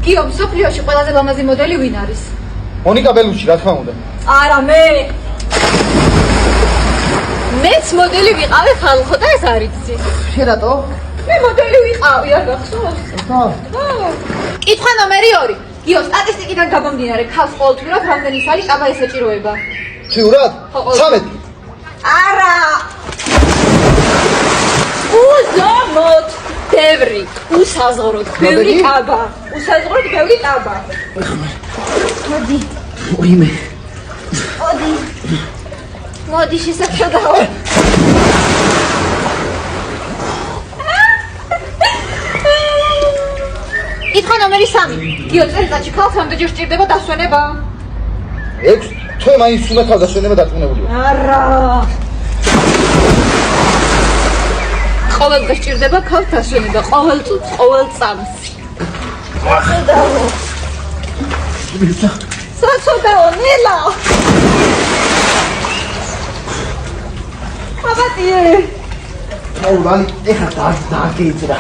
გიო, მსოფლიოში ყველაზე ლამაზი მოდელი ვინ არის? მონიკა ბელუჩი, რა თქმა უნდა. არა, მე. მეც მოდელი ვიყავი ხალხო და ეს არ იცი. შე რატო? მე მოდელი ვიყავი, არ გახსოვს? ხო. კითხვა ნომერი 2. გიო, სტატისტიკიდან გამომდინარე, ქალს ყოველთვიურად რამდენი სალი ტაბა ესაჭიროება? თიურად? 13. არა. უზომოდ ბევრი, უსაზღვროდ ბევრი ტაბა. უსაზღვროდ ბევრი ტაბა. მოდი. ოიმე. მოდი შესაძლოა. კითხვა ნომერი 3. გიო, წელიწადში ქალს რამდენჯერ სჭირდება დასვენება? 6. თვე მაინც უნდა თავდასვენება დარწმუნებულია. არა. ყოველ დღეს სჭირდება ქალს დასვენება, ყოველ წუთს, ყოველ წამს. საცოდაო, ნელა. აბატიე. აუ, ეხლა დააგეძრა.